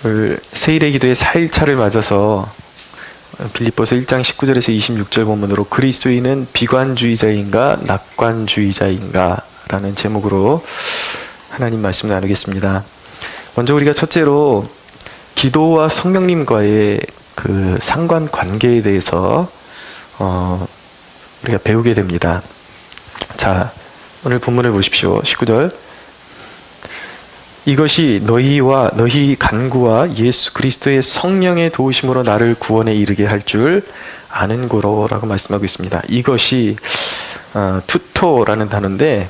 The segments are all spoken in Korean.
세일의 기도의 4일차를 맞아서 빌립보서 1장 19절에서 26절 본문으로 그리스도인은 비관주의자인가 낙관주의자인가 라는 제목으로 하나님 말씀 나누겠습니다. 먼저 우리가 첫째로 기도와 성령님과의 그 상관관계에 대해서 우리가 배우게 됩니다. 자, 오늘 본문을 보십시오. 19절. 이것이 너희 간구와 예수 그리스도의 성령의 도우심으로 나를 구원에 이르게 할 줄 아는 고로라고 말씀하고 있습니다. 이것이 투토라는 단어인데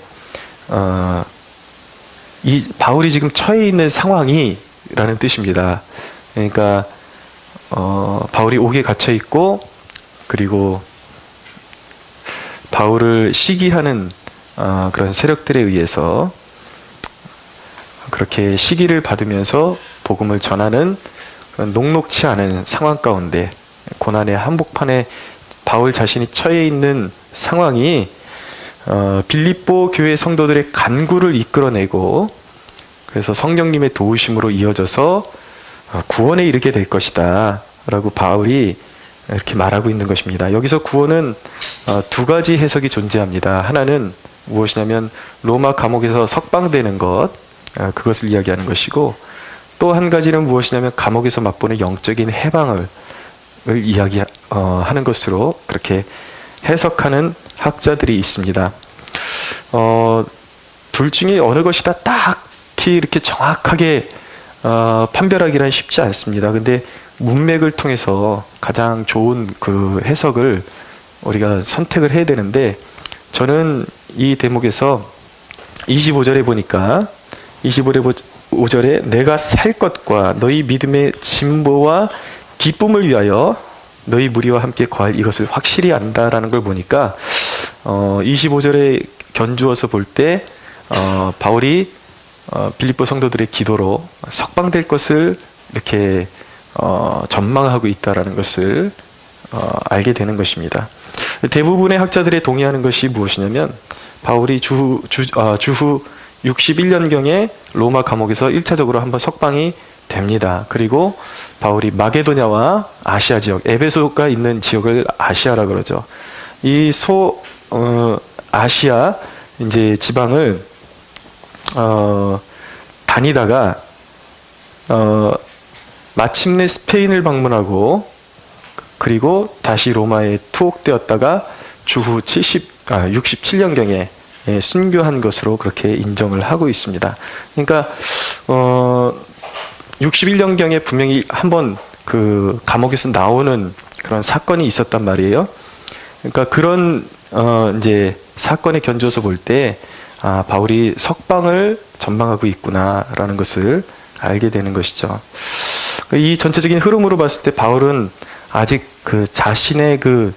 이 바울이 지금 처해 있는 상황이 라는 뜻입니다. 그러니까 바울이 옥에 갇혀 있고, 그리고 바울을 시기하는 그런 세력들에 의해서 그렇게 시기를 받으면서 복음을 전하는 녹록치 않은 상황 가운데, 고난의 한복판에 바울 자신이 처해 있는 상황이 빌립보 교회 성도들의 간구를 이끌어내고, 그래서 성령님의 도우심으로 이어져서 구원에 이르게 될 것이다 라고 바울이 이렇게 말하고 있는 것입니다. 여기서 구원은 두 가지 해석이 존재합니다. 하나는 무엇이냐면 로마 감옥에서 석방되는 것, 그것을 이야기하는 것이고, 또 한 가지는 무엇이냐면 감옥에서 맛보는 영적인 해방을 이야기하는 것으로 그렇게 해석하는 학자들이 있습니다. 둘 중에 어느 것이다 딱히 이렇게 정확하게 판별하기란 쉽지 않습니다. 근데 문맥을 통해서 가장 좋은 그 해석을 우리가 선택을 해야 되는데, 저는 이 대목에서 25절에 보니까 25절에 내가 살 것과 너희 믿음의 진보와 기쁨을 위하여 너희 무리와 함께 거할 이것을 확실히 안다라는 걸 보니까 25절에 견주어서 볼 때 바울이 빌립보 성도들의 기도로 석방될 것을 이렇게 전망하고 있다라는 것을 알게 되는 것입니다. 대부분의 학자들이 동의하는 것이 무엇이냐면, 바울이 주후 61년경에 로마 감옥에서 1차적으로 한번 석방이 됩니다. 그리고 바울이 마게도냐와 아시아 지역, 에베소가 있는 지역을 아시아라 그러죠. 이 아시아 이제 지방을 다니다가 마침내 스페인을 방문하고, 그리고 다시 로마에 투옥되었다가 주후 67년경에 순교한 것으로 그렇게 인정을 하고 있습니다. 그러니까 61년경에 분명히 한번 그 감옥에서 나오는 그런 사건이 있었단 말이에요. 그러니까 그런 이제 사건에 견주어서 볼 때 바울이 석방을 전망하고 있구나라는 것을 알게 되는 것이죠. 이 전체적인 흐름으로 봤을 때 바울은 아직 그 자신의 그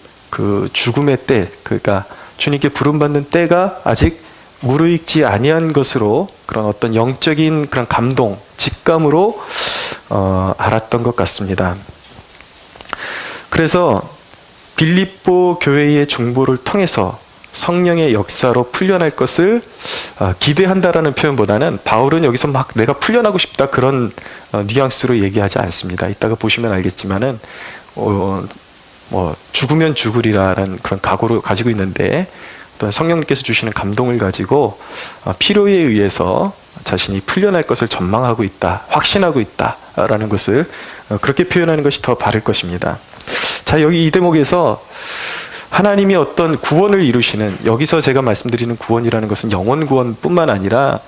죽음의 때, 그러니까 주님께 부름받는 때가 아직 무르익지 아니한 것으로, 그런 어떤 영적인 그런 감동, 직감으로 알았던 것 같습니다. 그래서 빌립보 교회의 중보를 통해서 성령의 역사로 풀려날 것을 기대한다라는 표현보다는, 바울은 여기서 막 내가 풀려나고 싶다 그런 뉘앙스로 얘기하지 않습니다. 이따가 보시면 알겠지만은 죽으면 죽으리라는 그런 각오를 가지고 있는데, 어떤 성령님께서 주시는 감동을 가지고 필요에 의해서 자신이 풀려날 것을 전망하고 있다, 확신하고 있다라는 것을 그렇게 표현하는 것이 더 바를 것입니다. 자, 여기 이 대목에서 하나님이 어떤 구원을 이루시는, 여기서 제가 말씀드리는 구원이라는 것은 영혼 구원뿐만 아니라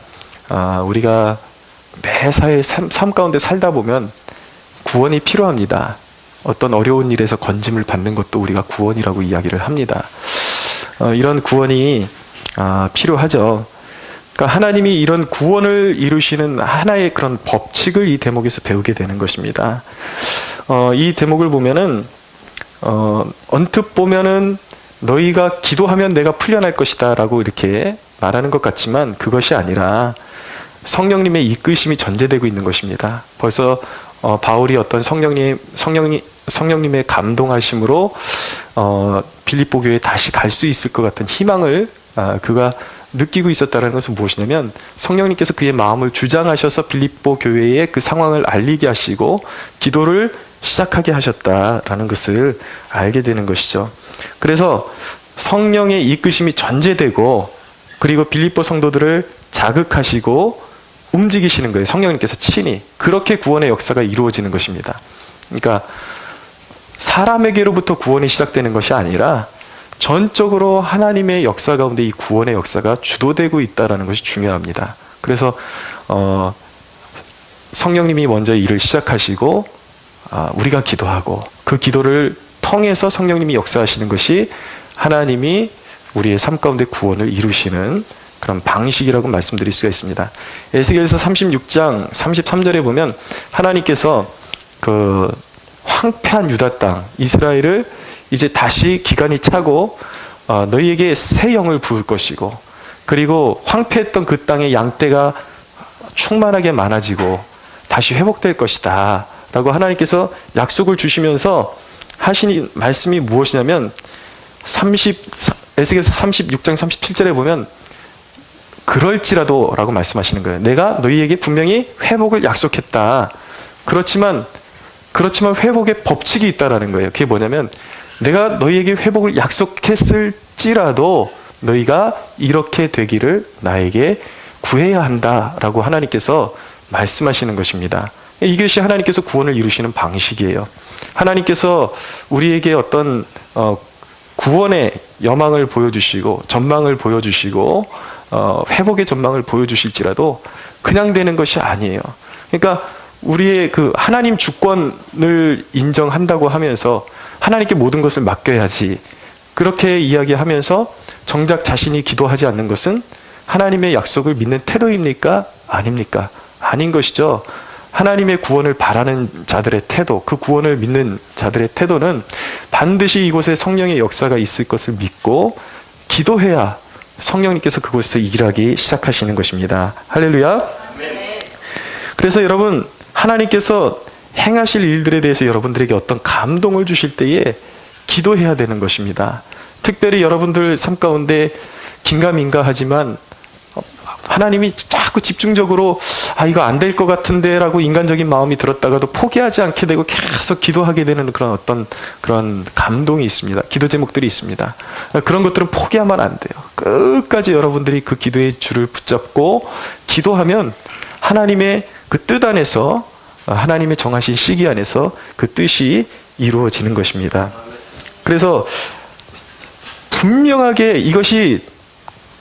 우리가 매사에 삶 가운데 살다 보면 구원이 필요합니다. 어떤 어려운 일에서 건짐을 받는 것도 우리가 구원이라고 이야기를 합니다. 이런 구원이 필요하죠. 그러니까 하나님이 이런 구원을 이루시는 하나의 그런 법칙을 이 대목에서 배우게 되는 것입니다. 이 대목을 보면은 언뜻 보면은 너희가 기도하면 내가 풀려날 것이다 라고 이렇게 말하는 것 같지만, 그것이 아니라 성령님의 이끄심이 전제되고 있는 것입니다. 벌써 바울이 어떤 성령님의 감동하심으로 빌립보 교회에 다시 갈 수 있을 것 같은 희망을 그가 느끼고 있었다는 것은 무엇이냐면 성령님께서 그의 마음을 주장하셔서 빌립보 교회에 그 상황을 알리게 하시고 기도를 시작하게 하셨다라는 것을 알게 되는 것이죠. 그래서 성령의 이끄심이 전제되고 그리고 빌립보 성도들을 자극하시고 움직이시는 거예요. 성령님께서 친히. 그렇게 구원의 역사가 이루어지는 것입니다. 그러니까 사람에게로부터 구원이 시작되는 것이 아니라 전적으로 하나님의 역사 가운데 이 구원의 역사가 주도되고 있다는 것이 중요합니다. 그래서 성령님이 먼저 일을 시작하시고 우리가 기도하고 그 기도를 통해서 성령님이 역사하시는 것이 하나님이 우리의 삶 가운데 구원을 이루시는 그런 방식이라고 말씀드릴 수가 있습니다. 에스겔서 36장 33절에 보면 하나님께서 그 황폐한 유다 땅 이스라엘을 이제 다시 기간이 차고 너희에게 새 영을 부을 것이고 그리고 황폐했던 그 땅의 양떼가 충만하게 많아지고 다시 회복될 것이다 라고 하나님께서 약속을 주시면서 하신 말씀이 무엇이냐면 에스겔서 36장 37절에 보면 그럴지라도 라고 말씀하시는 거예요. 내가 너희에게 분명히 회복을 약속했다. 그렇지만 회복의 법칙이 있다라는 거예요. 그게 뭐냐면 내가 너희에게 회복을 약속했을지라도 너희가 이렇게 되기를 나에게 구해야 한다라고 하나님께서 말씀하시는 것입니다. 이것이 하나님께서 구원을 이루시는 방식이에요. 하나님께서 우리에게 어떤 구원의 여망을 보여주시고 전망을 보여주시고 회복의 전망을 보여주실지라도 그냥 되는 것이 아니에요. 그러니까 우리의 그 하나님 주권을 인정한다고 하면서 하나님께 모든 것을 맡겨야지 그렇게 이야기하면서 정작 자신이 기도하지 않는 것은 하나님의 약속을 믿는 태도입니까? 아닙니까? 아닌 것이죠. 하나님의 구원을 바라는 자들의 태도, 그 구원을 믿는 자들의 태도는 반드시 이곳에 성령의 역사가 있을 것을 믿고 기도해야 성령님께서 그곳에서 일하기 시작하시는 것입니다. 할렐루야. 그래서 여러분 하나님께서 행하실 일들에 대해서 여러분들에게 어떤 감동을 주실 때에 기도해야 되는 것입니다. 특별히 여러분들 삶 가운데 긴가민가 하지만 하나님이 자꾸 집중적으로 이거 안 될 것 같은데 라고 인간적인 마음이 들었다가도 포기하지 않게 되고 계속 기도하게 되는 그런 감동이 있습니다. 기도 제목들이 있습니다. 그런 것들은 포기하면 안 돼요. 끝까지 여러분들이 그 기도의 줄을 붙잡고 기도하면 하나님의 그 뜻 안에서 하나님의 정하신 시기 안에서 그 뜻이 이루어지는 것입니다. 그래서 분명하게 이것이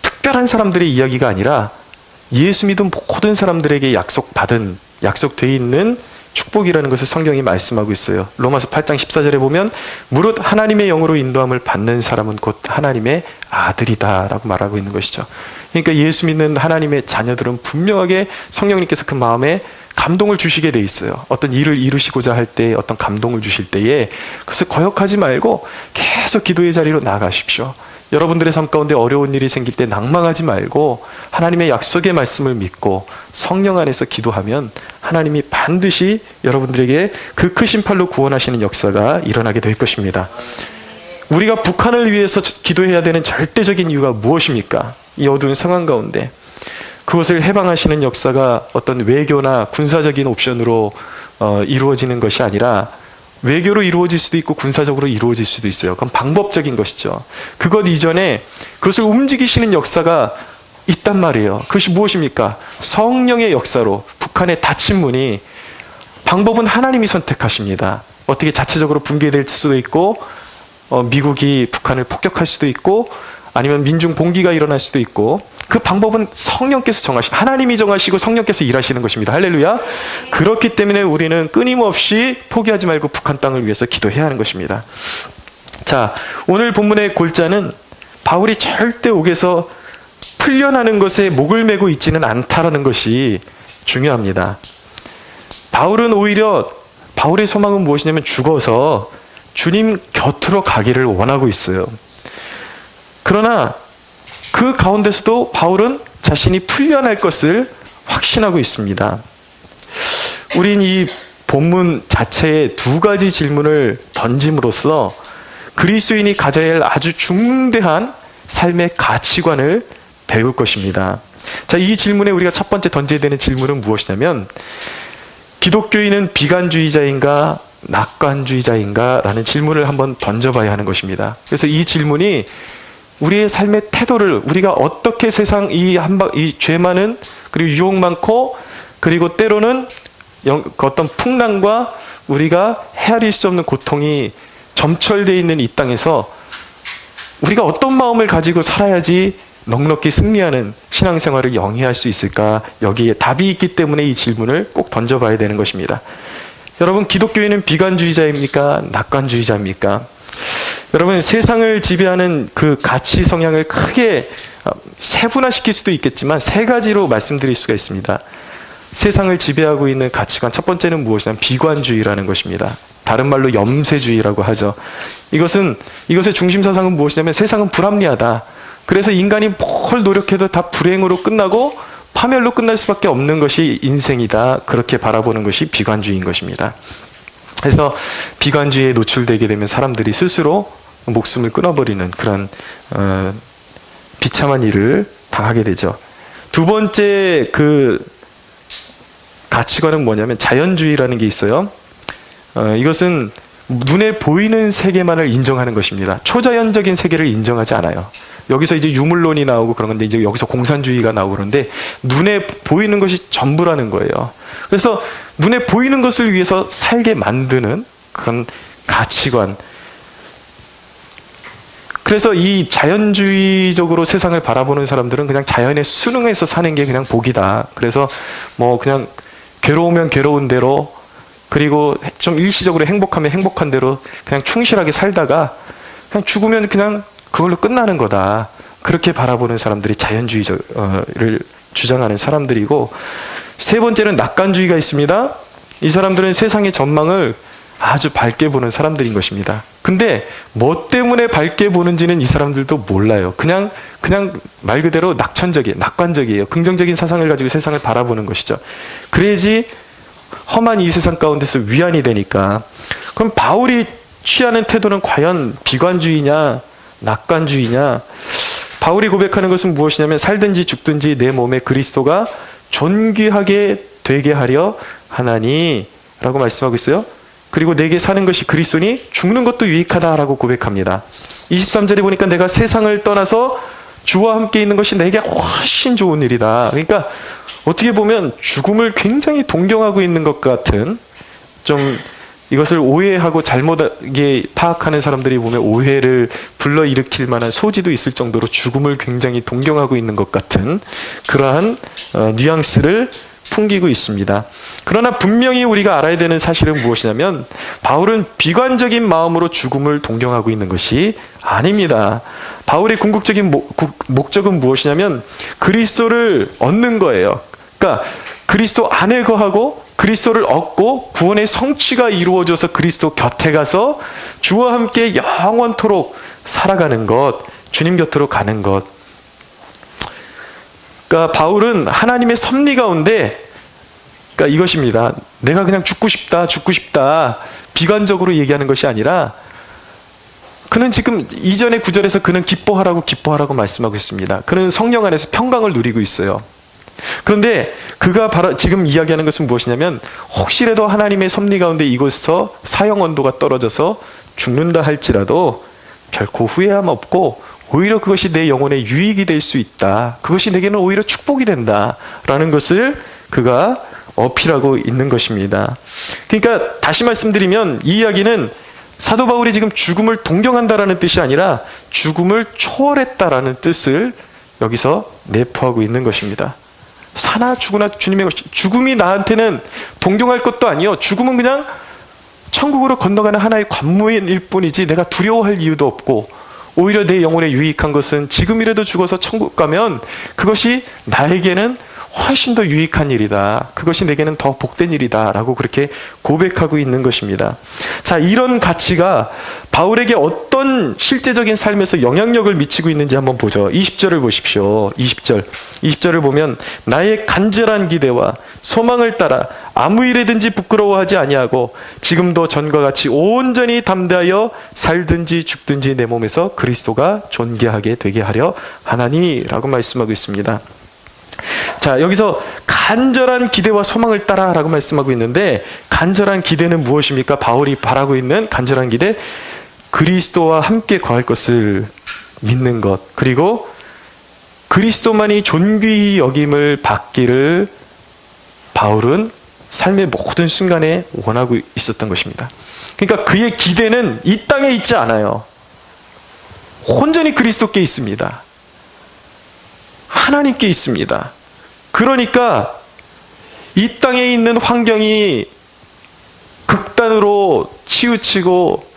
특별한 사람들의 이야기가 아니라 예수 믿은 모든 사람들에게 약속되어 있는 축복이라는 것을 성경이 말씀하고 있어요. 로마서 8장 14절에 보면 무릇 하나님의 영으로 인도함을 받는 사람은 곧 하나님의 아들이다 라고 말하고 있는 것이죠. 그러니까 예수 믿는 하나님의 자녀들은 분명하게 성령님께서 그 마음에 감동을 주시게 돼 있어요. 어떤 일을 이루시고자 할 때 어떤 감동을 주실 때에 그래서 거역하지 말고 계속 기도의 자리로 나아가십시오. 여러분들의 삶 가운데 어려운 일이 생길 때 낭망하지 말고 하나님의 약속의 말씀을 믿고 성령 안에서 기도하면 하나님이 반드시 여러분들에게 그 크신 팔로 구원하시는 역사가 일어나게 될 것입니다. 우리가 북한을 위해서 기도해야 되는 절대적인 이유가 무엇입니까? 이 어두운 상황 가운데 그것을 해방하시는 역사가 어떤 외교나 군사적인 옵션으로 이루어지는 것이 아니라 외교로 이루어질 수도 있고 군사적으로 이루어질 수도 있어요. 그건 방법적인 것이죠. 그것 이전에 그것을 움직이시는 역사가 있단 말이에요. 그것이 무엇입니까? 성령의 역사로 북한의 닫힌 문이 방법은 하나님이 선택하십니다. 어떻게 자체적으로 붕괴될 수도 있고 미국이 북한을 폭격할 수도 있고 아니면 민중 봉기가 일어날 수도 있고 그 방법은 성령께서 하나님이 정하시고 성령께서 일하시는 것입니다. 할렐루야. 그렇기 때문에 우리는 끊임없이 포기하지 말고 북한 땅을 위해서 기도해야 하는 것입니다. 자, 오늘 본문의 골자는 바울이 절대 옥에서 풀려나는 것에 목을 메고 있지는 않다라는 것이 중요합니다. 바울의 소망은 무엇이냐면 죽어서 주님 곁으로 가기를 원하고 있어요. 그러나 그 가운데서도 바울은 자신이 풀려날 것을 확신하고 있습니다. 우린 이 본문 자체에 두 가지 질문을 던짐으로써 그리스도인이 가져야 할 아주 중대한 삶의 가치관을 배울 것입니다. 자, 이 질문에 우리가 첫 번째 던져야 되는 질문은 무엇이냐면, 기독교인은 비관주의자인가 낙관주의자인가 라는 질문을 한번 던져봐야 하는 것입니다. 그래서 이 질문이 우리의 삶의 태도를, 우리가 어떻게 세상 이 죄 많은, 그리고 유혹 많고, 그리고 때로는 어떤 풍랑과 우리가 헤아릴 수 없는 고통이 점철되어 있는 이 땅에서 우리가 어떤 마음을 가지고 살아야지 넉넉히 승리하는 신앙생활을 영위할 수 있을까? 여기에 답이 있기 때문에 이 질문을 꼭 던져봐야 되는 것입니다. 여러분, 기독교인은 비관주의자입니까? 낙관주의자입니까? 여러분, 세상을 지배하는 그 가치 성향을 크게 세분화시킬 수도 있겠지만 세 가지로 말씀드릴 수가 있습니다. 세상을 지배하고 있는 가치관, 첫 번째는 무엇이냐면 비관주의라는 것입니다. 다른 말로 염세주의라고 하죠. 이것의 중심사상은 무엇이냐면 세상은 불합리하다. 그래서 인간이 뭘 노력해도 다 불행으로 끝나고 파멸로 끝날 수밖에 없는 것이 인생이다. 그렇게 바라보는 것이 비관주의인 것입니다. 그래서 비관주의에 노출되게 되면 사람들이 스스로 목숨을 끊어버리는 그런 비참한 일을 당하게 되죠. 두 번째 그 가치관은 뭐냐면 자연주의라는 게 있어요. 이것은 눈에 보이는 세계만을 인정하는 것입니다. 초자연적인 세계를 인정하지 않아요. 여기서 이제 유물론이 나오고 그런 건데, 이제 여기서 공산주의가 나오고 그러는데, 눈에 보이는 것이 전부라는 거예요. 그래서 눈에 보이는 것을 위해서 살게 만드는 그런 가치관. 그래서 이 자연주의적으로 세상을 바라보는 사람들은 그냥 자연에 순응해서 사는 게 그냥 복이다. 그래서 뭐 그냥 괴로우면 괴로운 대로, 그리고 좀 일시적으로 행복하면 행복한 대로 그냥 충실하게 살다가 그냥 죽으면 그냥 그걸로 끝나는 거다. 그렇게 바라보는 사람들이 자연주의를 주장하는 사람들이고, 세 번째는 낙관주의가 있습니다. 이 사람들은 세상의 전망을 아주 밝게 보는 사람들인 것입니다. 근데 뭐 때문에 밝게 보는지는 이 사람들도 몰라요. 그냥 말 그대로 낙관적이에요. 긍정적인 사상을 가지고 세상을 바라보는 것이죠. 그래야지 험한 이 세상 가운데서 위안이 되니까. 그럼 바울이 취하는 태도는 과연 비관주의냐 낙관주의냐? 바울이 고백하는 것은 무엇이냐면, 살든지 죽든지 내 몸에 그리스도가 존귀하게 되게 하려 하나니 라고 말씀하고 있어요. 그리고 내게 사는 것이 그리스도니 죽는 것도 유익하다라고 고백합니다. 23절에 보니까 내가 세상을 떠나서 주와 함께 있는 것이 내게 훨씬 좋은 일이다. 그러니까 어떻게 보면 죽음을 굉장히 동경하고 있는 것 같은, 좀 이것을 오해하고 잘못하게 파악하는 사람들이 보면 오해를 불러일으킬 만한 소지도 있을 정도로 죽음을 굉장히 동경하고 있는 것 같은 그러한 뉘앙스를 풍기고 있습니다. 그러나 분명히 우리가 알아야 되는 사실은 무엇이냐면, 바울은 비관적인 마음으로 죽음을 동경하고 있는 것이 아닙니다. 바울의 궁극적인 목적은 무엇이냐면 그리스도를 얻는 거예요. 그러니까 그리스도 안에 거하고 그리스도를 얻고 구원의 성취가 이루어져서 그리스도 곁에 가서 주와 함께 영원토록 살아가는 것, 주님 곁으로 가는 것. 그러니까 바울은 하나님의 섭리 가운데, 그러니까 이것입니다. 내가 그냥 죽고 싶다 비관적으로 얘기하는 것이 아니라, 그는 지금 이전의 구절에서 그는 기뻐하라고 말씀하고 있습니다. 그는 성령 안에서 평강을 누리고 있어요. 그런데 그가 바로 지금 이야기하는 것은 무엇이냐면, 혹시라도 하나님의 섭리 가운데 이곳에서 사형 온도가 떨어져서 죽는다 할지라도 결코 후회함 없고 오히려 그것이 내 영혼의 유익이 될 수 있다. 그것이 내게는 오히려 축복이 된다라는 것을 그가 어필하고 있는 것입니다. 그러니까 다시 말씀드리면, 이 이야기는 사도 바울이 지금 죽음을 동경한다라는 뜻이 아니라 죽음을 초월했다라는 뜻을 여기서 내포하고 있는 것입니다. 사나 죽으나 주님의 것이, 죽음이 나한테는 동경할 것도 아니요, 죽음은 그냥 천국으로 건너가는 하나의 관문일 뿐이지 내가 두려워할 이유도 없고, 오히려 내 영혼에 유익한 것은 지금이라도 죽어서 천국 가면 그것이 나에게는 훨씬 더 유익한 일이다. 그것이 내게는 더 복된 일이다. 라고 그렇게 고백하고 있는 것입니다. 자, 이런 가치가 바울에게 어떤 어떤 실제적인 삶에서 영향력을 미치고 있는지 한번 보죠. 20절을 보십시오. 20절을 보면 나의 간절한 기대와 소망을 따라 아무 일에든지 부끄러워하지 아니하고 지금도 전과 같이 온전히 담대하여 살든지 죽든지 내 몸에서 그리스도가 존귀하게 되게 하려 하나니라고 말씀하고 있습니다. 자, 여기서 간절한 기대와 소망을 따라 라고 말씀하고 있는데, 간절한 기대는 무엇입니까? 바울이 바라고 있는 간절한 기대, 그리스도와 함께 거할 것을 믿는 것, 그리고 그리스도만이 존귀히 여김을 받기를 바울은 삶의 모든 순간에 원하고 있었던 것입니다. 그러니까 그의 기대는 이 땅에 있지 않아요. 온전히 그리스도께 있습니다. 하나님께 있습니다. 그러니까 이 땅에 있는 환경이 극단으로 치우치고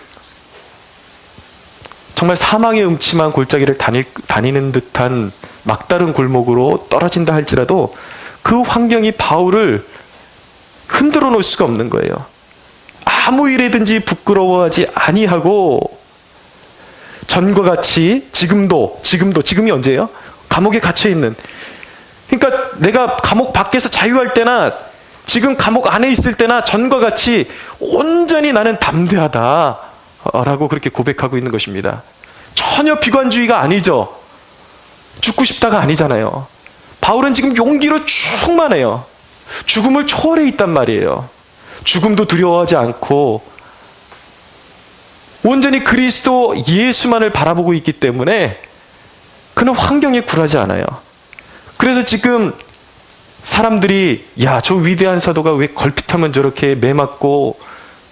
정말 사망의 음침한 골짜기를 다니는 듯한 막다른 골목으로 떨어진다 할지라도 그 환경이 바울을 흔들어 놓을 수가 없는 거예요. 아무 일에든지 부끄러워하지 아니하고 전과 같이 지금이 언제예요? 감옥에 갇혀 있는. 그러니까 내가 감옥 밖에서 자유할 때나 지금 감옥 안에 있을 때나 전과 같이 온전히 나는 담대하다라고 그렇게 고백하고 있는 것입니다. 전혀 비관주의가 아니죠. 죽고 싶다가 아니잖아요. 바울은 지금 용기로 충만해요. 죽음을 초월해 있단 말이에요. 죽음도 두려워하지 않고 온전히 그리스도 예수만을 바라보고 있기 때문에 그는 환경에 굴하지 않아요. 그래서 지금 사람들이 야, 저 위대한 사도가 왜 걸핏하면 저렇게 매맞고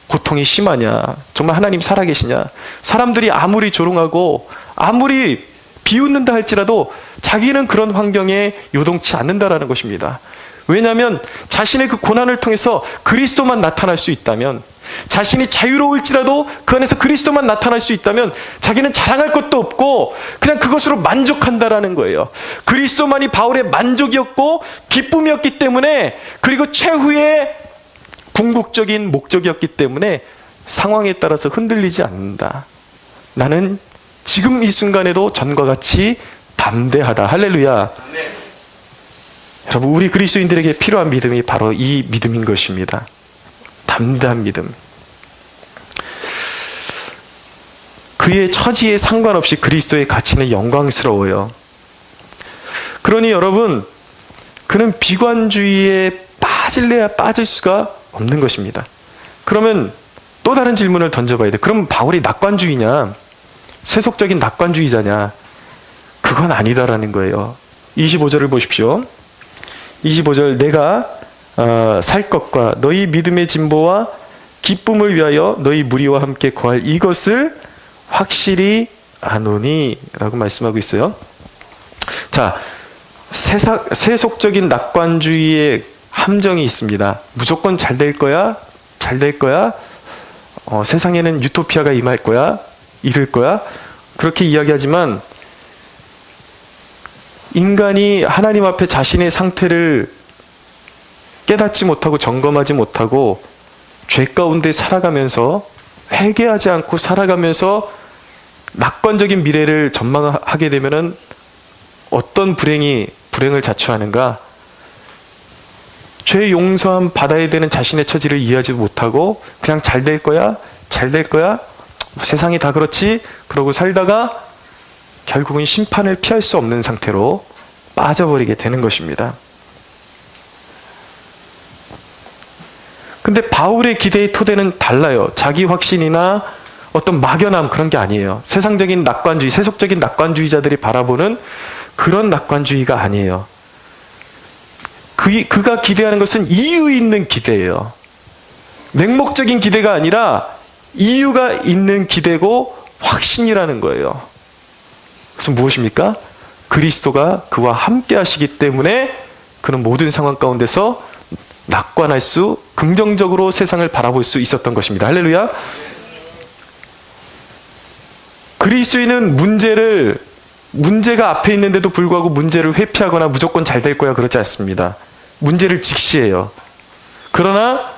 고통이 심하냐, 정말 하나님 살아계시냐, 사람들이 아무리 조롱하고 아무리 비웃는다 할지라도 자기는 그런 환경에 요동치 않는다라는 것입니다. 왜냐하면 자신의 그 고난을 통해서 그리스도만 나타날 수 있다면, 자신이 자유로울지라도 그 안에서 그리스도만 나타날 수 있다면 자기는 자랑할 것도 없고 그냥 그것으로 만족한다라는 거예요. 그리스도만이 바울의 만족이었고 기쁨이었기 때문에, 그리고 최후의 궁극적인 목적이었기 때문에 상황에 따라서 흔들리지 않는다. 나는 지금 이 순간에도 전과 같이 담대하다. 할렐루야. 네. 여러분, 우리 그리스도인들에게 필요한 믿음이 바로 이 믿음인 것입니다. 담대한 믿음. 그의 처지에 상관없이 그리스도의 가치는 영광스러워요. 그러니 여러분, 그는 비관주의에 빠질래야 빠질 수가 없는 것입니다. 그러면 또 다른 질문을 던져봐야 돼. 그럼 바울이 낙관주의냐? 세속적인 낙관주의자냐? 그건 아니다라는 거예요. 25절을 보십시오. 25절, 내가 살 것과 너희 믿음의 진보와 기쁨을 위하여 너희 무리와 함께 거할 이것을 확실히 아노니 라고 말씀하고 있어요. 자, 세속적인 낙관주의의 함정이 있습니다. 무조건 잘 될 거야, 잘 될 거야, 세상에는 유토피아가 임할 거야, 이럴 거야, 그렇게 이야기하지만 인간이 하나님 앞에 자신의 상태를 깨닫지 못하고 점검하지 못하고 죄 가운데 살아가면서 회개하지 않고 살아가면서 낙관적인 미래를 전망하게 되면은 어떤 불행을 자초하는가? 죄 용서함 받아야 되는 자신의 처지를 이해하지 못하고 그냥 잘 될 거야, 잘 될 거야, 세상이 다 그렇지, 그러고 살다가 결국은 심판을 피할 수 없는 상태로 빠져버리게 되는 것입니다. 근데 바울의 기대의 토대는 달라요. 자기 확신이나 어떤 막연함, 그런 게 아니에요. 세상적인 낙관주의, 세속적인 낙관주의자들이 바라보는 그런 낙관주의가 아니에요. 그가 기대하는 것은 이유 있는 기대예요. 맹목적인 기대가 아니라 이유가 있는 기대고 확신이라는 거예요. 그것은 무엇입니까? 그리스도가 그와 함께 하시기 때문에 그는 모든 상황 가운데서 낙관할 수, 긍정적으로 세상을 바라볼 수 있었던 것입니다. 할렐루야. 그리스도인은 문제가 앞에 있는데도 불구하고 문제를 회피하거나 무조건 잘 될 거야, 그렇지 않습니다. 문제를 직시해요. 그러나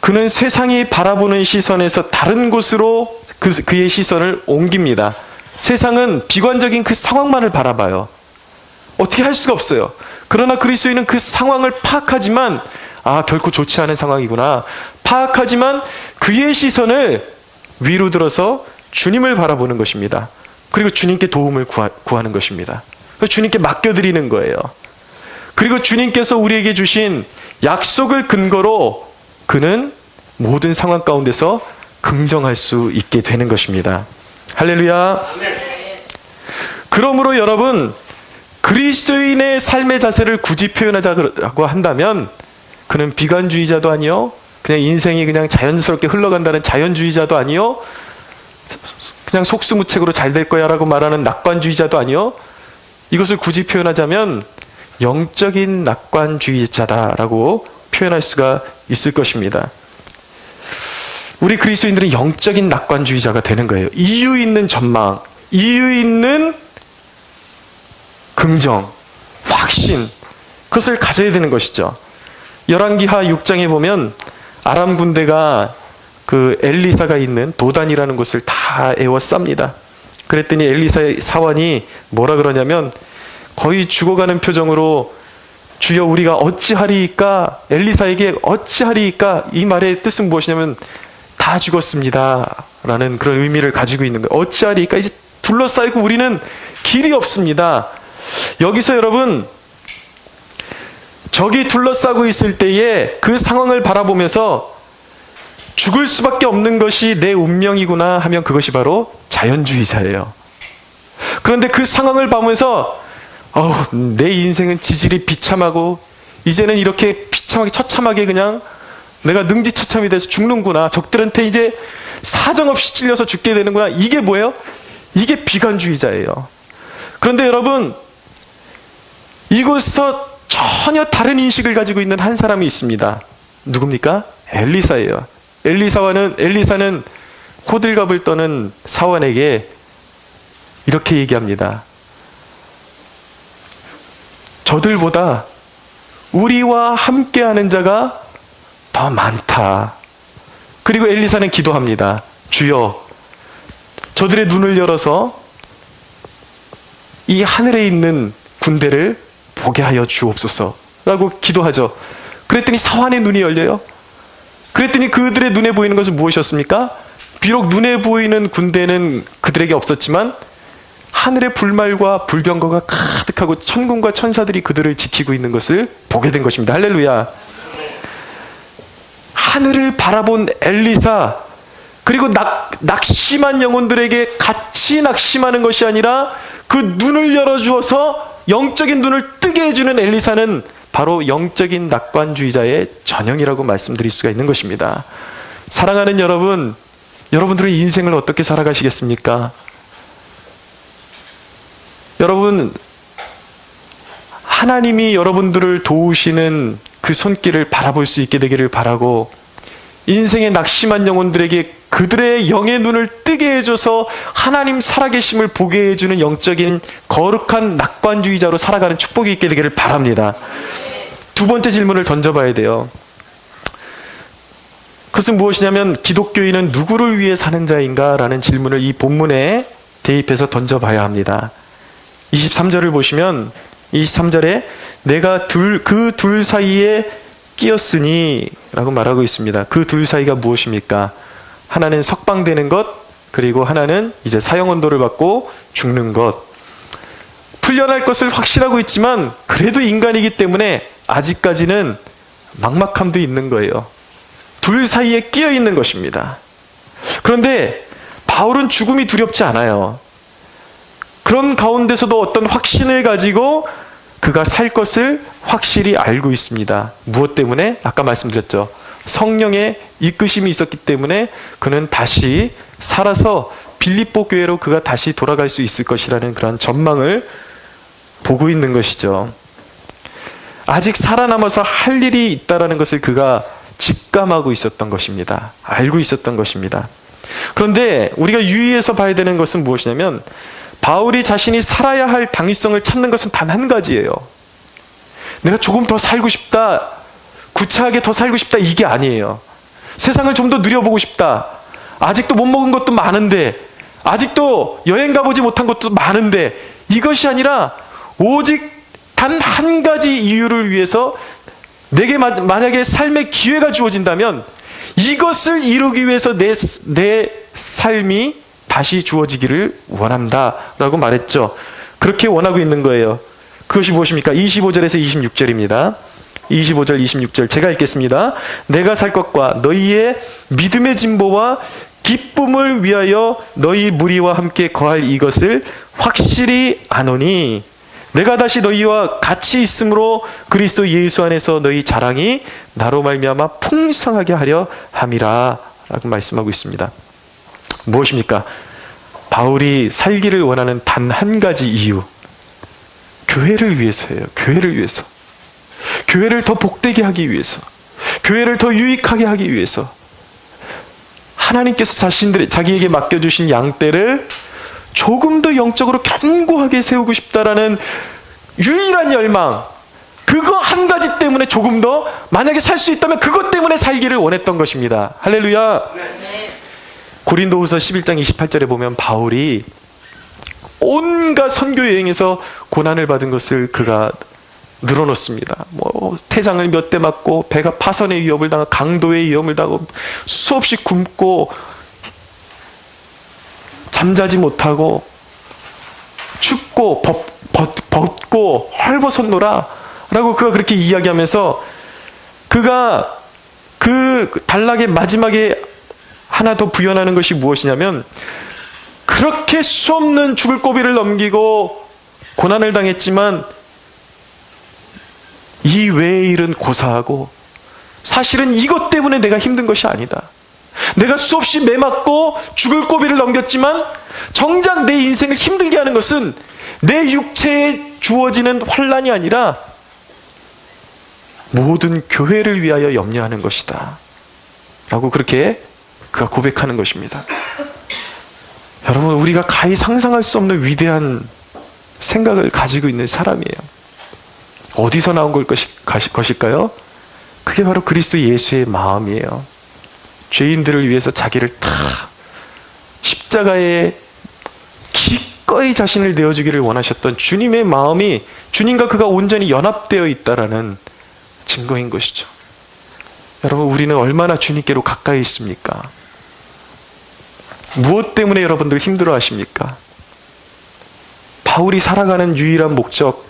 그는 세상이 바라보는 시선에서 다른 곳으로 그의 시선을 옮깁니다. 세상은 비관적인 그 상황만을 바라봐요. 어떻게 할 수가 없어요. 그러나 그리스도인은 그 상황을 파악하지만 결코 좋지 않은 상황이구나 파악하지만 그의 시선을 위로 들어서 주님을 바라보는 것입니다. 그리고 주님께 도움을 구하는 것입니다. 주님께 맡겨드리는 거예요. 그리고 주님께서 우리에게 주신 약속을 근거로 그는 모든 상황 가운데서 긍정할 수 있게 되는 것입니다. 할렐루야. 그러므로 여러분, 그리스도인의 삶의 자세를 굳이 표현하자고 한다면 그는 비관주의자도 아니요, 그냥 인생이 그냥 자연스럽게 흘러간다는 자연주의자도 아니요, 그냥 속수무책으로 잘 될 거야 라고 말하는 낙관주의자도 아니요, 이것을 굳이 표현하자면 영적인 낙관주의자다라고 표현할 수가 있을 것입니다. 우리 그리스도인들은 영적인 낙관주의자가 되는 거예요. 이유 있는 전망, 이유 있는 긍정, 확신, 그것을 가져야 되는 것이죠. 열왕기하 6장에 보면 아람 군대가 그 엘리사가 있는 도단이라는 곳을 다 에워쌉니다. 그랬더니 엘리사의 사원이 뭐라 그러냐면 거의 죽어가는 표정으로 주여 우리가 어찌하리이까, 엘리사에게 어찌하리이까, 이 말의 뜻은 무엇이냐면 다 죽었습니다 라는 그런 의미를 가지고 있는 거예요. 어찌하리이까, 이제 둘러싸이고 우리는 길이 없습니다. 여기서 여러분, 적이 둘러싸고 있을 때에 그 상황을 바라보면서 죽을 수밖에 없는 것이 내 운명이구나 하면 그것이 바로 자연주의자예요. 그런데 그 상황을 보면서 내 인생은 지질이 비참하고 이제는 이렇게 비참하게 처참하게 그냥 내가 능지처참이 돼서 죽는구나, 적들한테 이제 사정없이 찔려서 죽게 되는구나, 이게 뭐예요? 이게 비관주의자예요. 그런데 여러분, 이곳에서 전혀 다른 인식을 가지고 있는 한 사람이 있습니다. 누굽니까? 엘리사예요. 엘리사는 호들갑을 떠는 사원에게 이렇게 얘기합니다. 저들보다 우리와 함께하는 자가 더 많다. 그리고 엘리사는 기도합니다. 주여, 저들의 눈을 열어서 이 하늘에 있는 군대를 보게 하여 주옵소서 라고 기도하죠. 그랬더니 사환의 눈이 열려요. 그랬더니 그들의 눈에 보이는 것은 무엇이었습니까? 비록 눈에 보이는 군대는 그들에게 없었지만 하늘의 불말과 불병거가 가득하고 천군과 천사들이 그들을 지키고 있는 것을 보게 된 것입니다. 할렐루야. 하늘을 바라본 엘리사, 그리고 낙심한 영혼들에게 같이 낙심하는 것이 아니라 그 눈을 열어주어서 영적인 눈을 뜨게 해주는 엘리사는 바로 영적인 낙관주의자의 전형이라고 말씀드릴 수가 있는 것입니다. 사랑하는 여러분, 여러분들의 인생을 어떻게 살아가시겠습니까? 여러분, 하나님이 여러분들을 도우시는 그 손길을 바라볼 수 있게 되기를 바라고, 인생의 낙심한 영혼들에게 그들의 영의 눈을 뜨게 해줘서 하나님 살아계심을 보게 해주는 영적인 거룩한 낙관주의자로 살아가는 축복이 있게 되기를 바랍니다. 두 번째 질문을 던져봐야 돼요. 그것은 무엇이냐면 기독교인은 누구를 위해 사는 자인가? 라는 질문을 이 본문에 대입해서 던져봐야 합니다. 23절을 보시면 23절에 내가 그 둘 사이에 끼었으니 라고 말하고 있습니다. 그 둘 사이가 무엇입니까? 하나는 석방되는 것, 그리고 하나는 이제 사형언도를 받고 죽는 것. 풀려날 것을 확신하고 있지만 그래도 인간이기 때문에 아직까지는 막막함도 있는 거예요. 둘 사이에 끼어 있는 것입니다. 그런데 바울은 죽음이 두렵지 않아요. 그런 가운데서도 어떤 확신을 가지고 그가 살 것을 확실히 알고 있습니다. 무엇 때문에? 아까 말씀드렸죠. 성령의 이끄심이 있었기 때문에 그는 다시 살아서 빌립보 교회로 그가 다시 돌아갈 수 있을 것이라는 그런 전망을 보고 있는 것이죠. 아직 살아남아서 할 일이 있다는 것을 그가 직감하고 있었던 것입니다. 알고 있었던 것입니다. 그런데 우리가 유의해서 봐야 되는 것은 무엇이냐면, 바울이 자신이 살아야 할 당위성을 찾는 것은 단 한 가지예요. 내가 조금 더 살고 싶다, 구차하게 더 살고 싶다, 이게 아니에요. 세상을 좀 더 누려보고 싶다. 아직도 못 먹은 것도 많은데, 아직도 여행 가보지 못한 것도 많은데, 이것이 아니라 오직 단 한 가지 이유를 위해서 내게 만약에 삶의 기회가 주어진다면 이것을 이루기 위해서 내 삶이 다시 주어지기를 원한다 라고 말했죠. 그렇게 원하고 있는 거예요. 그것이 무엇입니까? 25절에서 26절입니다. 25절 26절 제가 읽겠습니다. 내가 살 것과 너희의 믿음의 진보와 기쁨을 위하여 너희 무리와 함께 거할 이것을 확실히 아노니 내가 다시 너희와 같이 있으므로 그리스도 예수 안에서 너희 자랑이 나로 말미암아 풍성하게 하려 함이라 라고 말씀하고 있습니다. 무엇입니까? 바울이 살기를 원하는 단 한 가지 이유, 교회를 위해서예요. 교회를 위해서, 교회를 더 복되게 하기 위해서, 교회를 더 유익하게 하기 위해서, 하나님께서 자기에게 맡겨주신 양떼를 조금 더 영적으로 견고하게 세우고 싶다라는 유일한 열망, 그거 한 가지 때문에 조금 더, 만약에 살 수 있다면 그것 때문에 살기를 원했던 것입니다. 할렐루야. 네. 고린도후서 11장 28절에 보면 바울이 온갖 선교 여행에서 고난을 받은 것을 그가 늘어놓습니다. 태장을 몇 대 맞고, 배가 파선의 위협을 당하고, 강도의 위험을 당하고, 수없이 굶고, 잠자지 못하고, 춥고, 벗고, 헐벗었노라 라고 그가 그렇게 이야기하면서, 그가 그 단락의 마지막에 하나 더 부연하는 것이 무엇이냐면, 그렇게 수없는 죽을 고비를 넘기고 고난을 당했지만 이 외의 일은 고사하고, 사실은 이것 때문에 내가 힘든 것이 아니다. 내가 수없이 매맞고 죽을 고비를 넘겼지만 정작 내 인생을 힘들게 하는 것은 내 육체에 주어지는 환난이 아니라 모든 교회를 위하여 염려하는 것이다 라고 그렇게 그가 고백하는 것입니다. 여러분, 우리가 가히 상상할 수 없는 위대한 생각을 가지고 있는 사람이에요. 어디서 나온 것일까요? 그게 바로 그리스도 예수의 마음이에요. 죄인들을 위해서 자기를 다 십자가에 기꺼이 자신을 내어주기를 원하셨던 주님의 마음이 주님과 그가 온전히 연합되어 있다라는 증거인 것이죠. 여러분, 우리는 얼마나 주님께로 가까이 있습니까? 무엇 때문에 여러분들 힘들어 하십니까? 바울이 살아가는 유일한 목적,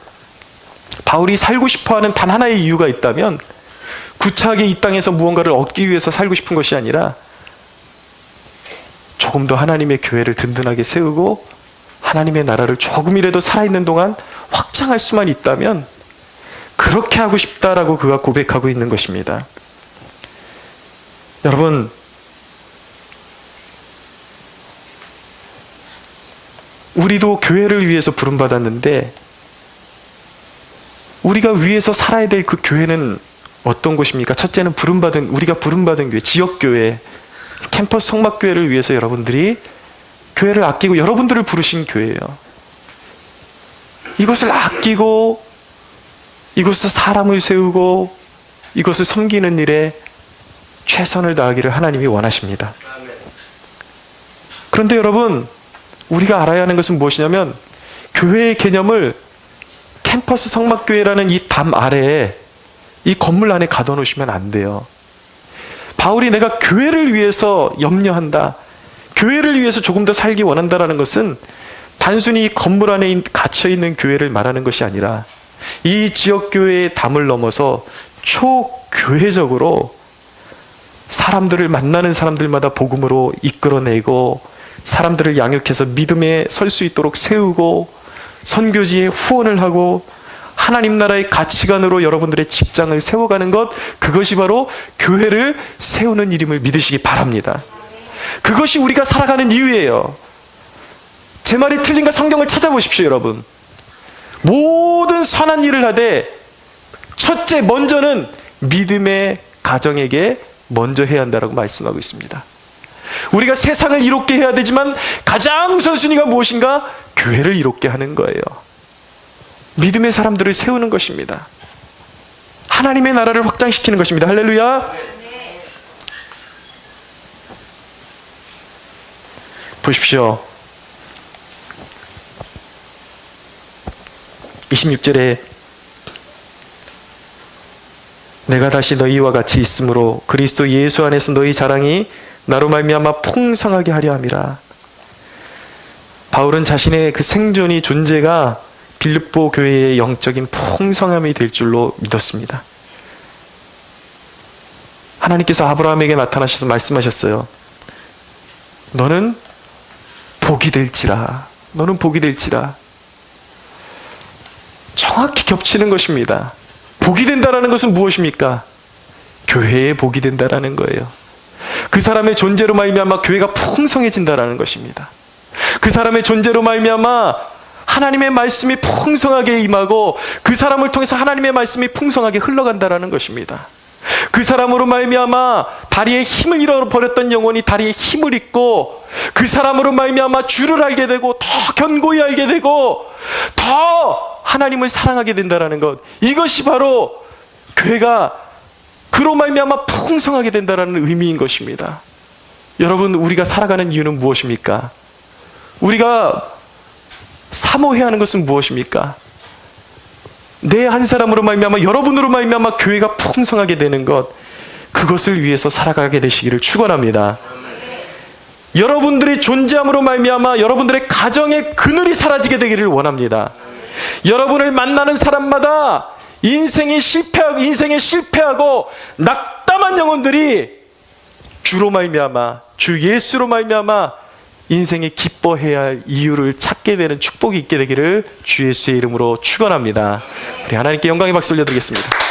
바울이 살고 싶어하는 단 하나의 이유가 있다면 구차하게 이 땅에서 무언가를 얻기 위해서 살고 싶은 것이 아니라 조금 더 하나님의 교회를 든든하게 세우고 하나님의 나라를 조금이라도 살아있는 동안 확장할 수만 있다면 그렇게 하고 싶다라고 그가 고백하고 있는 것입니다. 여러분, 우리도 교회를 위해서 부름받았는데 우리가 위해서 살아야 될 그 교회는 어떤 곳입니까? 첫째는 우리가 부름받은 교회, 지역교회, 캠퍼스 성막교회를 위해서 여러분들이 교회를 아끼고 여러분들을 부르신 교회예요. 이것을 아끼고 이곳에서 사람을 세우고 이것을 섬기는 일에 최선을 다하기를 하나님이 원하십니다. 그런데 여러분, 우리가 알아야 하는 것은 무엇이냐면 교회의 개념을 캠퍼스 성막교회라는 이 담 아래에, 이 건물 안에 가둬놓으시면 안 돼요. 바울이 내가 교회를 위해서 염려한다, 교회를 위해서 조금 더 살기 원한다라는 것은 단순히 이 건물 안에 갇혀있는 교회를 말하는 것이 아니라 이 지역교회의 담을 넘어서 초교회적으로 사람들을 만나는 사람들마다 복음으로 이끌어내고 사람들을 양육해서 믿음에 설 수 있도록 세우고 선교지에 후원을 하고 하나님 나라의 가치관으로 여러분들의 직장을 세워가는 것, 그것이 바로 교회를 세우는 일임을 믿으시기 바랍니다. 그것이 우리가 살아가는 이유예요. 제 말이 틀린가 성경을 찾아보십시오. 여러분, 모든 선한 일을 하되 첫째 먼저는 믿음의 가정에게 먼저 해야 한다라고 말씀하고 있습니다. 우리가 세상을 이롭게 해야 되지만 가장 우선순위가 무엇인가? 교회를 이롭게 하는 거예요. 믿음의 사람들을 세우는 것입니다. 하나님의 나라를 확장시키는 것입니다. 할렐루야. 보십시오. 26절에 내가 다시 너희와 같이 있으므로 그리스도 예수 안에서 너희 자랑이 나로 말미암아 풍성하게 하려 함이라. 바울은 자신의 그 생존이 존재가 빌립보 교회의 영적인 풍성함이 될 줄로 믿었습니다. 하나님께서 아브라함에게 나타나셔서 말씀하셨어요. 너는 복이 될지라. 너는 복이 될지라. 정확히 겹치는 것입니다. 복이 된다라는 것은 무엇입니까? 교회에 복이 된다라는 거예요. 그 사람의 존재로 말미암아 교회가 풍성해진다라는 것입니다. 그 사람의 존재로 말미암아 하나님의 말씀이 풍성하게 임하고 그 사람을 통해서 하나님의 말씀이 풍성하게 흘러간다라는 것입니다. 그 사람으로 말미암아 다리에 힘을 잃어버렸던 영혼이 다리에 힘을 잊고 그 사람으로 말미암아 주를 알게 되고 더 견고히 알게 되고 더 하나님을 사랑하게 된다라는 것, 이것이 바로 교회가 그로 말미암아 풍성하게 된다라는 의미인 것입니다. 여러분, 우리가 살아가는 이유는 무엇입니까? 우리가 사모해야 하는 것은 무엇입니까? 내 한 사람으로 말미암아 여러분으로 말미암아 교회가 풍성하게 되는 것, 그것을 위해서 살아가게 되시기를 축원합니다. 여러분들의 존재함으로 말미암아 여러분들의 가정의 그늘이 사라지게 되기를 원합니다. 여러분을 만나는 사람마다 인생에 실패하고 낙담한 영혼들이 주로 말미암아 주 예수로 말미암아 인생에 기뻐해야 할 이유를 찾게 되는 축복이 있게 되기를 주 예수의 이름으로 축원합니다. 우리 하나님께 영광의 박수 올려드리겠습니다.